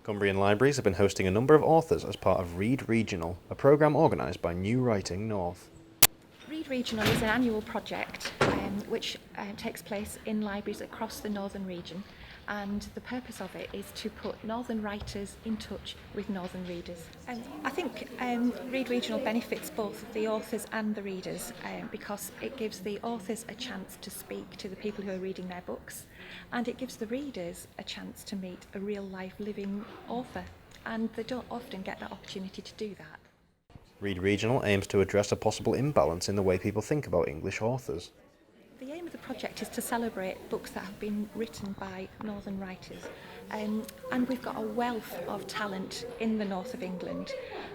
Cumbrian libraries have been hosting a number of authors as part of Read Regional, a programme organised by New Writing North. Read Regional is an annual project which takes place in libraries across the northern region, and the purpose of it is to put northern writers in touch with northern readers. I think Read Regional benefits both the authors and the readers because it gives the authors a chance to speak to the people who are reading their books, and it gives the readers a chance to meet a real life living author, and they don't often get that opportunity to do that. Read Regional aims to address a possible imbalance in the way people think about English authors. The aim of the project is to celebrate books that have been written by northern writers, and we've got a wealth of talent in the north of England,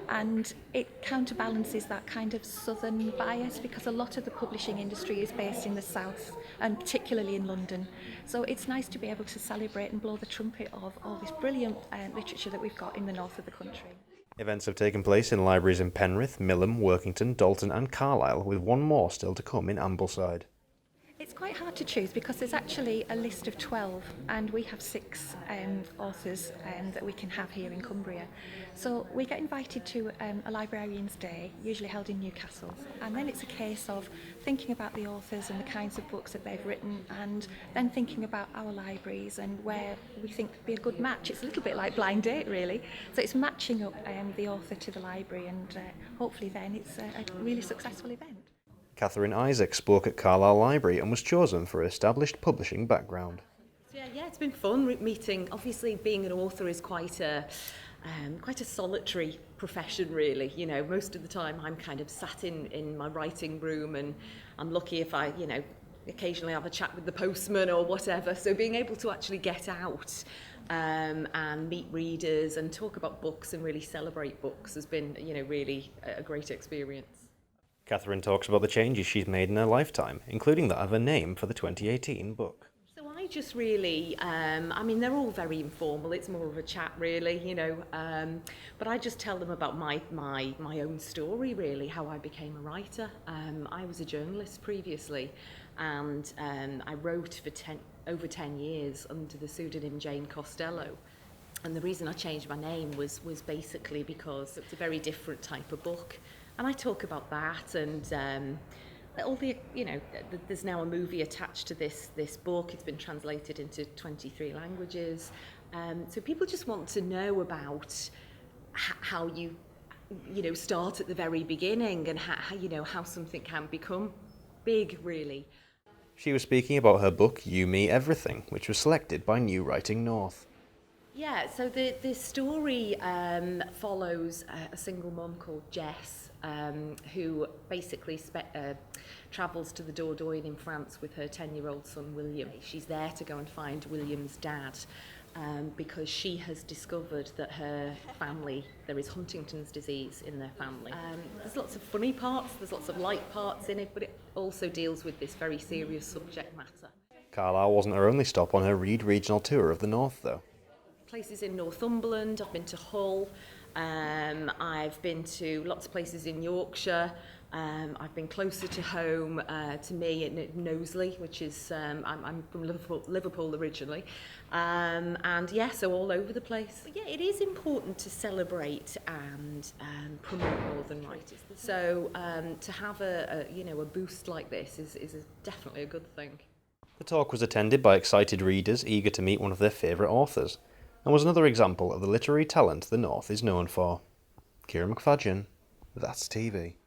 and it counterbalances that kind of southern bias because a lot of the publishing industry is based in the south, and particularly in London. So it's nice to be able to celebrate and blow the trumpet of all this brilliant literature that we've got in the north of the country. Events have taken place in libraries in Penrith, Millom, Workington, Dalton and Carlisle, with one more still to come in Ambleside. It's quite hard to choose because there's actually a list of 12 and we have 6 authors that we can have here in Cumbria. So we get invited to a librarian's day, usually held in Newcastle, and then it's a case of thinking about the authors and the kinds of books that they've written, and then thinking about our libraries and where we think would be a good match. It's a little bit like blind date really. So it's matching up the author to the library, and hopefully then it's a really successful event. Catherine Isaac spoke at Carlisle Library and was chosen for her established publishing background. Yeah, it's been fun meeting. Obviously, being an author is quite a solitary profession, really. You know, most of the time I'm kind of sat in my writing room, and I'm lucky if I, occasionally have a chat with the postman or whatever. So being able to actually get out and meet readers and talk about books and really celebrate books has been, really a great experience. Catherine talks about the changes she's made in her lifetime, including that of her name for the 2018 book. So I just really, they're all very informal. It's more of a chat, really, but I just tell them about my own story, really, how I became a writer. I was a journalist previously, and I wrote for over 10 years under the pseudonym Jane Costello. And the reason I changed my name was basically because it's a very different type of book. And I talk about that, and all the, there's now a movie attached to this book. It's been translated into 23 languages. So people just want to know about how you start at the very beginning, and how something can become big, really. She was speaking about her book, You, Me, Everything, which was selected by New Writing North. Yeah, so the story follows a single mum called Jess, who basically travels to the Dordogne in France with her 10-year-old son William. She's there to go and find William's dad because she has discovered that her family, there is Huntington's disease in their family. There's lots of funny parts, there's lots of light parts in it, but it also deals with this very serious subject matter. Carlisle wasn't her only stop on her Read Regional tour of the North, though. Places in Northumberland, I've been to Hull, I've been to lots of places in Yorkshire, I've been closer to home to me at Knowsley, which is, I'm from Liverpool originally, and yeah, so all over the place. But yeah, it is important to celebrate and promote northern writers. So to have a boost like this is definitely a good thing. The talk was attended by excited readers eager to meet one of their favourite authors, and was another example of the literary talent the North is known for. Kieran McFadgen, That's TV.